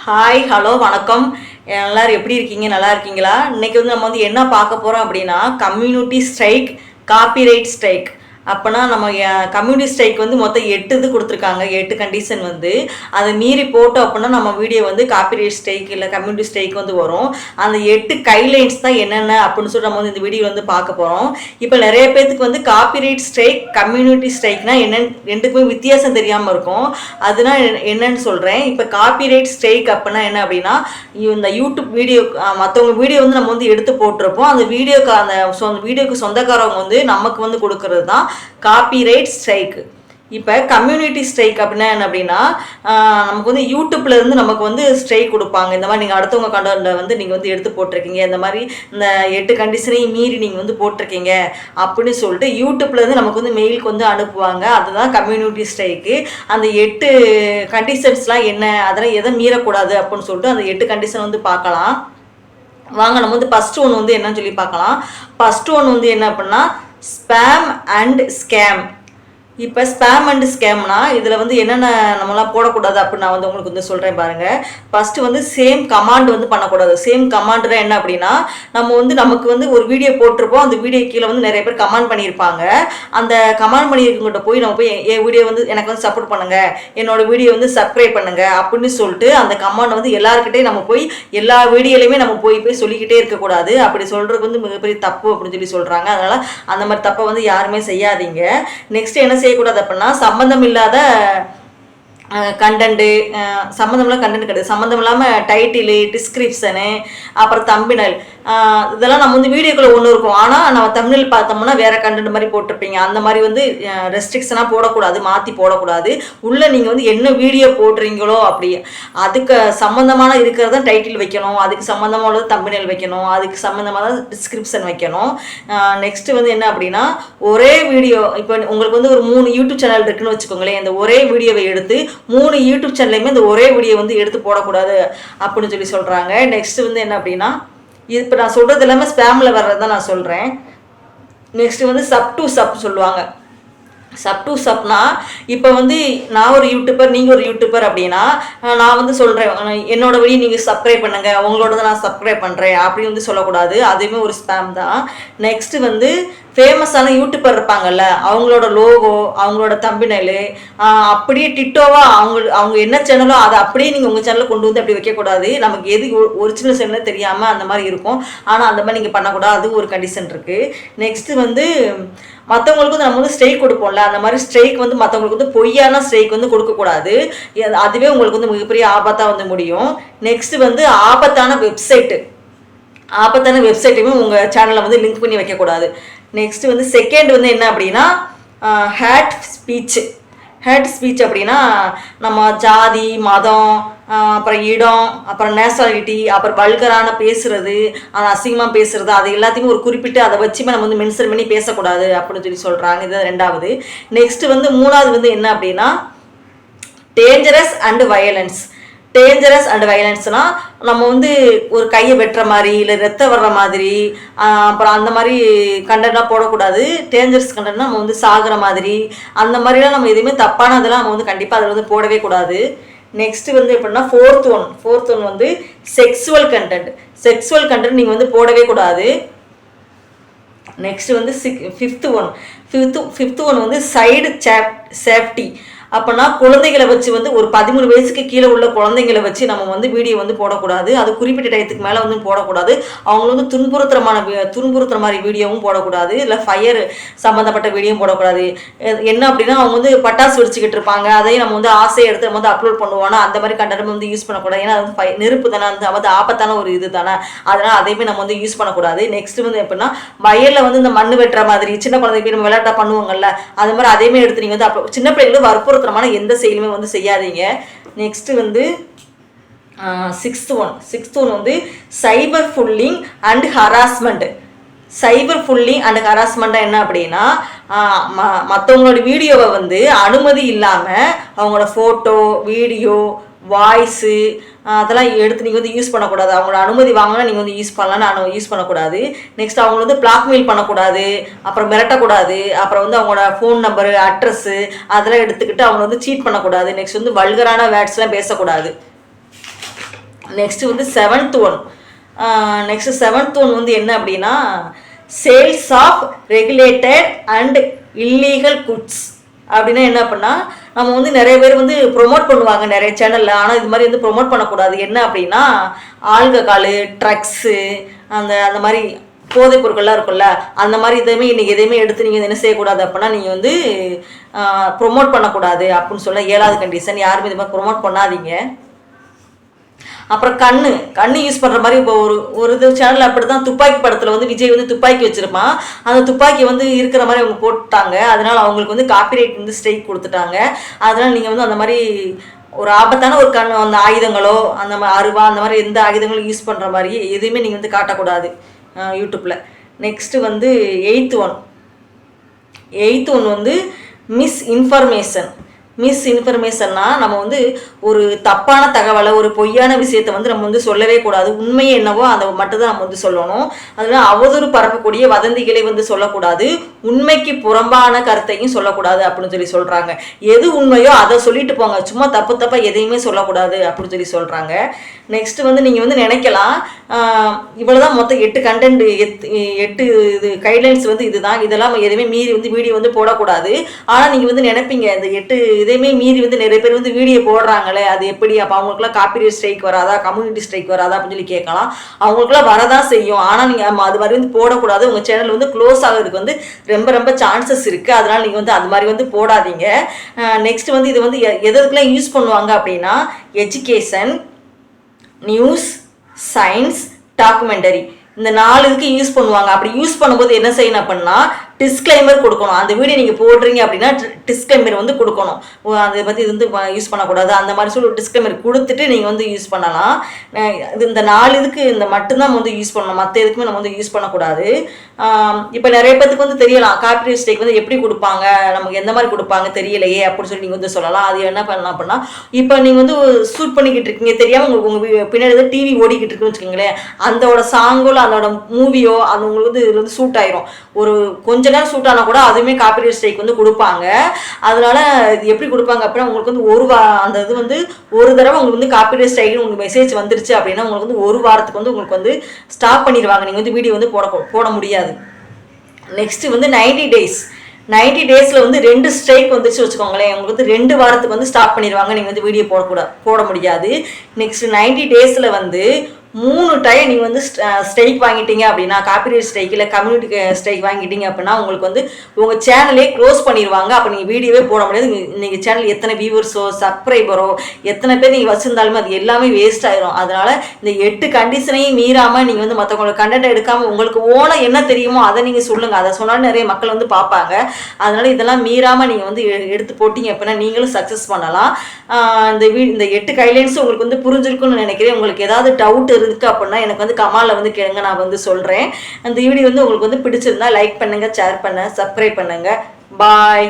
Hi hello வணக்கம். எல்லாரும் எப்படி இருக்கீங்க? நல்லா இருக்கீங்களா? இன்னைக்கு வந்து நம்ம வந்து என்ன பார்க்க போகிறோம் அப்படின்னா கம்யூனிட்டி ஸ்ட்ரைக், காப்பிரைட் ஸ்ட்ரைக். அப்போனா நம்ம கம்யூனிட்டி ஸ்ட்ரைக் வந்து மொத்தம் 8 இது கொடுத்துருக்காங்க. 8 கண்டிஷன் வந்து அதை மீறி போட்டோம் அப்படின்னா நம்ம வீடியோ வந்து காப்பிரைட் ஸ்ட்ரைக் இல்லை கம்யூனிட்டி ஸ்ட்ரைக் வந்து வரும். அந்த 8 கைட்லைன்ஸ் தான் என்னென்ன அப்படின்னு சொல்லி நம்ம வந்து இந்த வீடியோ வந்து பார்க்க போகிறோம். இப்போ நிறைய பேத்துக்கு வந்து காப்பிரைட் ஸ்ட்ரைக், கம்யூனிட்டி ஸ்ட்ரைக்னா என்னன்னு ரெண்டுக்குமே வித்தியாசம் தெரியாமல் இருக்கும். அதுதான் என்னன்னு சொல்கிறேன். இப்போ காப்பிரைட் ஸ்ட்ரைக் அப்படின்னா என்ன அப்படின்னா, இந்த யூடியூப் வீடியோ மற்றவங்க வீடியோ வந்து நம்ம வந்து எடுத்து போட்டிருப்போம். அந்த வீடியோக்கு வீடியோக்கு சொந்தக்காரவங்க வந்து நமக்கு வந்து கொடுக்கறது தான் காப்பிரைட் ஸ்ட்ரைக். இப்போ கம்யூனிட்டி ஸ்ட்ரைக் அப்படின்னா என்ன அப்படின்னா, நமக்கு வந்து யூடியூப்ல இருந்து நமக்கு வந்து ஸ்ட்ரைக் கொடுப்பாங்க. இந்த மாதிரி நீங்கள் அடுத்தவங்க கண்டென்ட்டை வந்து நீங்கள் வந்து எடுத்து போட்டிருக்கீங்க, இந்த மாதிரி இந்த 8 கண்டிஷனையும் மீறி நீங்கள் வந்து போட்டிருக்கீங்க அப்படின்னு சொல்லிட்டு யூடியூப்ல இருந்து நமக்கு வந்து மெயிலுக்கு வந்து அனுப்புவாங்க. அதுதான் கம்யூனிட்டி ஸ்ட்ரைக்கு. அந்த 8 கண்டிஷன்ஸ்லாம் என்ன, அதெல்லாம் எதை மீறக்கூடாது அப்படின்னு சொல்லிட்டு அந்த 8 கண்டிஷன் வந்து பார்க்கலாம். வாங்க நம்ம வந்து ஃபர்ஸ்ட் ஒன்று வந்து என்னன்னு சொல்லி பார்க்கலாம். ஃபர்ஸ்ட் ஒன்று வந்து என்ன அப்படின்னா ஸ்பேம் அண்ட் ஸ்கேம். இப்போ ஸ்பேம் அண்ட் ஸ்கேம்னா இதில் வந்து என்னென்ன நம்மளாம் போடக்கூடாது அப்படின்னு நான் வந்து உங்களுக்கு வந்து சொல்கிறேன் பாருங்கள். ஃபஸ்ட்டு வந்து சேம் கமாண்ட் வந்து பண்ணக்கூடாது. சேம் கமாண்ட்னா என்ன அப்படின்னா, நம்ம வந்து நமக்கு வந்து ஒரு வீடியோ போட்டிருப்போம். அந்த வீடியோ கீழே வந்து நிறைய பேர் கமெண்ட் பண்ணியிருப்பாங்க. அந்த கமெண்ட் பண்ணியிருக்கவங்ககிட்ட போய் நம்ம போய் என் வீடியோ வந்து எனக்கு வந்து சப்போர்ட் பண்ணுங்கள், என்னோட வீடியோ வந்து சப்ஸ்கிரைப் பண்ணுங்கள் அப்படின்னு சொல்லிட்டு அந்த கமெண்ட் வந்து எல்லாருக்கிட்டையும் நம்ம போய் எல்லா வீடியோலையுமே நம்ம போய் சொல்லிக்கிட்டே இருக்கக்கூடாது. அப்படி சொல்கிறது வந்து மிகப்பெரிய தப்பு அப்படின்னு சொல்லி சொல்கிறாங்க. அதனால் அந்த மாதிரி தப்பை வந்து யாருமே செய்யாதீங்க. நெக்ஸ்ட் என்ன செய்யக்கூடாது அப்படின்னா, சம்பந்தம் இல்லாத கண்டென்ட்டு, சம்மந்தமில்லாத கண்டென்ட் கிடையாது, சம்மந்தம் இல்லாமல் டைட்டிலு, டிஸ்கிரிப்ஷனு, அப்புறம் தம்பினல், இதெல்லாம் நம்ம வந்து வீடியோக்குள்ளே ஒன்று இருக்கும். ஆனால் நம்ம தமிழில் பார்த்தோம்னா வேறு கண்டென்ட் மாதிரி போட்டிருப்பீங்க. அந்த மாதிரி வந்து ரெஸ்ட்ரிக்ஷனாக போடக்கூடாது, மாற்றி போடக்கூடாது. உள்ளே நீங்கள் வந்து என்ன வீடியோ போடுறீங்களோ அப்படி அதுக்கு சம்மந்தமான இருக்கிறத டைட்டில் வைக்கணும், அதுக்கு சம்மந்தமான தம்பினல் வைக்கணும், அதுக்கு சம்மந்தமான டிஸ்கிரிப்ஷன் வைக்கணும். நெக்ஸ்ட்டு வந்து என்ன அப்படின்னா, ஒரே வீடியோ இப்போ உங்களுக்கு வந்து ஒரு 3 யூடியூப் சேனல் இருக்குன்னு வச்சுக்கோங்களேன். இந்த ஒரே வீடியோவை எடுத்து 3 யூடியூப் சேனல்லையுமே இந்த ஒரே வீடியோ வந்து எடுத்து போடக்கூடாது அப்படின்னு சொல்லி சொல்கிறாங்க. நெக்ஸ்ட் வந்து என்ன அப்படின்னா, இது இப்போ நான் சொல்கிறது எல்லாமே ஸ்பேமில் வர்றது தான் நான் சொல்கிறேன். நெக்ஸ்ட் வந்து சப் டு சப் சொல்லுவாங்க. சப் டு சப்னா இப்போ வந்து நான் ஒரு யூடியூபர், நீங்கள் ஒரு யூடியூபர் அப்படின்னா நான் வந்து சொல்கிறேன் என்னோட வீடியோ நீங்கள் சப்ஸ்கிரைப் பண்ணுங்கள், உங்களோட நான் சப்ஸ்கிரைப் பண்ணுறேன் அப்படின்னு வந்து சொல்லக்கூடாது. அதுவுமே ஒரு ஸ்பேம் தான். நெக்ஸ்ட்டு வந்து ஃபேமஸான யூடியூபர் இருப்பாங்கல்ல, அவங்களோட லோகோ, அவங்களோட தம்பினலு அப்படியே டிட்டோவாக அவங்க என்ன சேனலோ அதை அப்படியே நீங்கள் உங்கள் சேனலில் கொண்டு வந்து அப்படி வைக்கக்கூடாது. நமக்கு எது ஒரிஜினல் சேனல் தெரியாமல் அந்த மாதிரி இருக்கும். ஆனால் அந்த மாதிரி நீங்கள் பண்ணக்கூடாது. அது ஒரு கண்டிஷன் இருக்குது. நெக்ஸ்ட்டு வந்து மற்றவங்களுக்கு வந்து நம்ம வந்து ஸ்ட்ரைக் கொடுப்போம்ல, அந்த மாதிரி ஸ்ட்ரைக் வந்து மற்றவங்களுக்கு வந்து பொய்யான ஸ்ட்ரைக் வந்து கொடுக்கக்கூடாது. அதுவே உங்களுக்கு வந்து மிகப்பெரிய ஆபத்தாக வந்து முடியும். நெக்ஸ்ட்டு வந்து ஆபத்தான வெப்சைட்டுமே உங்கள் சேனலில் வந்து லிங்க் பண்ணி வைக்கக்கூடாது. நெக்ஸ்ட்டு வந்து செகண்ட் வந்து என்ன அப்படின்னா ஹேட் ஸ்பீச் அப்படின்னா நம்ம ஜாதி, மதம், அப்புறம் இடம், அப்புறம் நேஷனாலிட்டி, அப்புறம் வல்கரான பேசுறது, அசிங்கமாக பேசுறது, அது எல்லாத்தையுமே ஒரு குறிப்பிட்டு அதை வச்சுமே நம்ம வந்து மென்ஷன் பண்ணி பேசக்கூடாது அப்படின்னு சொல்லி சொல்கிறாங்க. இது ரெண்டாவது. நெக்ஸ்ட்டு வந்து மூணாவது வந்து என்ன அப்படின்னா டேஞ்சரஸ் அண்ட் வயலன்ஸ்னால் நம்ம வந்து ஒரு கையை வெட்டுற மாதிரி இல்லை ரத்தம் வர்ற மாதிரி அப்புறம் அந்த மாதிரி கண்டென்ட்லாம் போடக்கூடாது. டேஞ்சரஸ் கண்டென்ட்னா நம்ம வந்து சாகிற மாதிரி அந்த மாதிரிலாம் நம்ம எதுவுமே தப்பானதெல்லாம் நம்ம வந்து கண்டிப்பாக அதில் வந்து போடவே கூடாது. நெக்ஸ்ட்டு வந்து எப்படின்னா ஃபோர்த் ஒன் வந்து செக்ஸுவல் கண்டென்ட் நீங்கள் வந்து போடவே கூடாது. நெக்ஸ்ட் வந்து ஃபிஃப்த் ஒன் வந்து சைடு சேஃப்டி. அப்படின்னா குழந்தைகளை வச்சு வந்து ஒரு 13 வயசுக்கு கீழே உள்ள குழந்தைங்களை வச்சு நம்ம வந்து வீடியோ வந்து போடக்கூடாது. அது குறிப்பிட்ட டயத்துக்கு மேலே வந்து போடக்கூடாது. அவங்கள வந்து துன்புறுத்துற மாதிரி வீடியோவும் போடக்கூடாது. இல்லை ஃபயர் சம்மந்தப்பட்ட வீடியோவும் போடக்கூடாது. என்ன அப்படின்னா அவங்க வந்து பட்டாசு வெடிச்சுக்கிட்டு இருப்பாங்க, அதையும் நம்ம வந்து ஆசையை எடுத்து நம்ம வந்து அப்லோட் பண்ணுவோம்னா அந்த மாதிரி கண்டென்ட் வந்து யூஸ் பண்ணக்கூடாது. ஏன்னா அது நெருப்பு தானே, அது ஆபத்தான ஒரு இது தானே, அதனால் அதையுமே நம்ம வந்து யூஸ் பண்ணக்கூடாது. நெக்ஸ்ட் வந்து எப்படின்னா வயலில் வந்து இந்த மண் வெட்டுற மாதிரி சின்ன குழந்தைக்கு நம்ம விளையாட்டா பண்ணுவாங்கல்ல, அது மாதிரி அதையுமே எடுத்து நீங்கள் வந்து சின்ன பிள்ளைகளும் வற்புறுத்தமான எந்த செயலுமே வந்து செய்யாதீங்க. நெக்ஸ்ட் வந்து சிக்ஸ்த் ஒன் வந்து சைபர் புல்லிங் அண்ட் ஹராஸ்மெண்ட் என்ன அப்படின்னா மற்றவங்களோட வீடியோவை வந்து அனுமதி இல்லாமல் அவங்களோட ஃபோட்டோ, வீடியோ, வாய்ஸு அதெல்லாம் எடுத்து நீங்கள் வந்து யூஸ் பண்ணக்கூடாது. அவங்களோட அனுமதி வாங்கினா நீங்கள் வந்து யூஸ் பண்ணலான்னு யூஸ் பண்ணக்கூடாது. நெக்ஸ்ட் அவங்கள வந்து பிளாக்மெயில் பண்ணக்கூடாது, அப்புறம் மிரட்டக்கூடாது, அப்புறம் வந்து அவங்களோட ஃபோன் நம்பரு, அட்ரஸ்ஸு அதெல்லாம் எடுத்துக்கிட்டு அவங்கள வந்து சீட் பண்ணக்கூடாது. நெக்ஸ்ட் வந்து வல்கரான வேர்ட்ஸ்லாம் பேசக்கூடாது. நெக்ஸ்ட்டு வந்து செவன்த் ஒன் வந்து என்ன அப்படின்னா sales of regulated and illegal goods. அப்படின்னா என்ன பண்ணால் நம்ம வந்து நிறைய பேர் வந்து ப்ரொமோட் பண்ணுவாங்க நிறைய சேனலில். ஆனால் இது மாதிரி வந்து ப்ரொமோட் பண்ணக்கூடாது. என்ன அப்படின்னா ஆல்கஹாலு, ட்ரக்ஸு, அந்த மாதிரி போதைப் பொருட்கள்லாம் இருக்கும்ல, அந்த மாதிரி எதையுமே எடுத்து நீங்கள் என்ன செய்யக்கூடாது அப்படின்னா நீங்கள் வந்து ப்ரொமோட் பண்ணக்கூடாது அப்படின்னு சொல்ல 7வது கண்டிஷன். யாருமே இது மாதிரி ப்ரொமோட் பண்ணாதீங்க. அப்புறம் கண்ணு யூஸ் பண்ணுற மாதிரி இப்போ ஒரு சேனல் அப்படி தான் துப்பாக்கி படத்தில் வந்து விஜய் வந்து துப்பாக்கி வச்சுருப்பான். அந்த துப்பாக்கி வந்து இருக்கிற மாதிரி அவங்க போட்டாங்க. அதனால் அவங்களுக்கு வந்து காப்பிரைட் வந்து ஸ்ட்ரைக் கொடுத்துட்டாங்க. அதனால் நீங்கள் வந்து அந்த மாதிரி ஒரு ஆபத்தான ஒரு அந்த ஆயுதங்களோ அந்த மாதிரி அருவா அந்த மாதிரி எந்த ஆயுதங்களும் யூஸ் பண்ணுற மாதிரி எதுவுமே நீங்கள் வந்து காட்டக்கூடாது யூடியூப்பில். நெக்ஸ்ட்டு வந்து எயித்து ஒன் வந்து மிஸ்இன்ஃபர்மேஷன்னா நம்ம வந்து ஒரு தப்பான தகவலை, ஒரு பொய்யான விஷயத்தை வந்து நம்ம வந்து சொல்லவே கூடாது. உண்மையை என்னவோ அதை மட்டும்தான் நம்ம வந்து சொல்லணும். அதனால அவதூறு பரப்பக்கூடிய வதந்திகளை வந்து சொல்லக்கூடாது. உண்மைக்கு புறம்பான கருத்தையும் சொல்லக்கூடாது அப்படின்னு சொல்கிறாங்க. எது உண்மையோ அதை சொல்லிட்டு போங்க, சும்மா தப்பாக எதையுமே சொல்லக்கூடாது அப்படின்னு சொல்கிறாங்க. நெக்ஸ்ட் வந்து நீங்கள் வந்து நினைக்கலாம் இவ்வளோதான் மொத்தம் 8 கண்டென்ட் 8 இது கைட்லைன்ஸ் வந்து இதுதான், இதெல்லாம் எதுவுமே மீறி வந்து வீடியோ வந்து போடக்கூடாது. ஆனால் நீங்கள் வந்து நினைப்பீங்க இந்த 8 இதையுமே மீறி வந்து நிறைய பேர் வந்து வீடியோ போடுறாங்களே அது எப்படி, அப்போ அவங்களுக்குலாம் காப்பிரைட் ஸ்ட்ரைக் வராதா, கம்யூனிட்டி ஸ்ட்ரைக் வராதா அப்படின்னு கேட்கலாம். அவங்களுக்குலாம் வரதான் செய்யும். ஆனால் நீங்கள் அது மாதிரி வந்து போடக்கூடாது. உங்கள் சேனல் வந்து க்ளோஸ் ஆகிறதுக்கு வந்து ரொம்ப சான்சஸ் இருக்குது. அதனால் நீங்கள் வந்து அது மாதிரி வந்து போடாதீங்க. நெக்ஸ்ட் வந்து இது வந்து எதுக்கெல்லாம் யூஸ் பண்ணுவாங்க அப்படின்னா எஜுகேஷன், நியூஸ், சயின்ஸ், டாக்குமெண்டரி, இந்த 4 இதுக்கு யூஸ் பண்ணுவாங்க. அப்படி யூஸ் பண்ணும்போது என்ன செய்யணும் அப்படின்னா டிஸ்க்ளைமர் கொடுக்கணும். அந்த வீடியோ நீங்கள் போடுறீங்க அப்படின்னா டிஸ்க்ளைமர் வந்து கொடுக்கணும். அதை பற்றி இது வந்து யூஸ் பண்ணக்கூடாது அந்த மாதிரி சொல்லி டிஸ்க்ளைமர் கொடுத்துட்டு நீங்கள் வந்து யூஸ் பண்ணலாம். இந்த 4 இதுக்கு இந்த மட்டும்தான் வந்து யூஸ் பண்ணணும். மற்ற எதுக்குமே நம்ம வந்து யூஸ் பண்ணக்கூடாது. இப்போ நிறைய பேருக்கு வந்து தெரியலாம் காப்பிரைட் ஸ்ட்ரைக் வந்து எப்படி கொடுப்பாங்க, நமக்கு எந்த மாதிரி கொடுப்பாங்க தெரியலையே அப்படின்னு சொல்லி நீங்கள் வந்து சொல்லலாம். அது என்ன பண்ணலாம் அப்படின்னா இப்போ நீங்கள் வந்து ஷூட் பண்ணிக்கிட்டு இருக்கீங்க, தெரியாமல் உங்கள் பின்னாடி வந்து டிவி ஓடிக்கிட்டு இருக்குன்னு வச்சுக்கோங்களேன், அதோட சாங்கோ அதோட மூவியோ அது உங்களுக்கு வந்து இதில் வந்து ஷூட் ஆயிரும். ஒரு கொஞ்ச நேரம் ஷூட் ஆனால் கூட அதுவுமே காப்பிரைட் ஸ்ட்ரைக் வந்து கொடுப்பாங்க. அதனால இது எப்படி கொடுப்பாங்க அப்படின்னா உங்களுக்கு வந்து அந்த இது வந்து ஒரு தடவை உங்களுக்கு வந்து காப்பிரைட் ஸ்ட்ரைக்னு உங்களுக்கு மெசேஜ் வந்துருச்சு அப்படின்னா உங்களுக்கு வந்து ஒரு வாரத்துக்கு வந்து உங்களுக்கு வந்து ஸ்டாப் பண்ணிடுவாங்க. நீங்கள் வந்து வீடியோ வந்து போட முடியாது. நெக்ஸ்ட் வந்து 90 டேஸில் வந்து 2 ஸ்ட்ரைக் வந்துச்சு வச்சுக்கோங்களேன், உங்களுக்கு வந்து 2 வாரத்துக்கு வந்து ஸ்டாப் பண்ணிடுவாங்க. நீங்கள் வந்து வீடியோ போட முடியாது. நெக்ஸ்ட் 90 டேஸில் வந்து 3 டைம் நீங்கள் வந்து ஸ்ட்ரைக் வாங்கிட்டீங்க அப்படின்னா காப்பிரைட் ஸ்ட்ரைக் இல்லை கம்யூனிட்டி ஸ்ட்ரைக் வாங்கிட்டீங்க அப்படின்னா உங்களுக்கு வந்து உங்கள் சேனலே க்ளோஸ் பண்ணிடுவாங்க. அப்போ நீங்கள் வீடியோவே போட முடியாது. நீங்கள் சேனல் எத்தனை வியூவர்ஸோ சப்ஸ்கிரைபரோ எத்தனை பேர் நீங்கள் வச்சுருந்தாலுமே அது எல்லாமே வேஸ்ட் ஆயிரும். அதனால் இந்த 8 கண்டிஷனையும் மீறாமல் நீங்கள் வந்து மற்றவங்களோட கண்டென்ட் எடுக்காமல் உங்களுக்கு ஓன என்ன தெரியுமோ அதை நீங்கள் சொல்லுங்கள். அதை சொன்னாலும் நிறைய மக்கள் வந்து பார்ப்பாங்க. அதனால் இதெல்லாம் மீறாமல் நீங்கள் வந்து எடுத்து போட்டிங்க அப்படின்னா நீங்களும் சக்ஸஸ் பண்ணலாம். இந்த 8 கைட்லைன்ஸும் உங்களுக்கு வந்து புரிஞ்சிருக்குன்னு நினைக்கிறேன். உங்களுக்கு ஏதாவது டவுட் இருக்கு அப்படின்னா எனக்கு வந்து கமெண்ட்ல வந்து கேளுங்க, நான் வந்து சொல்றேன். அந்த வீடியோ வந்து உங்களுக்கு வந்து பிடிச்சிருந்தா லைக் பண்ணுங்க, ஷேர் பண்ணுங்க, சப்ஸ்கிரைப் பண்ணுங்க. பாய்.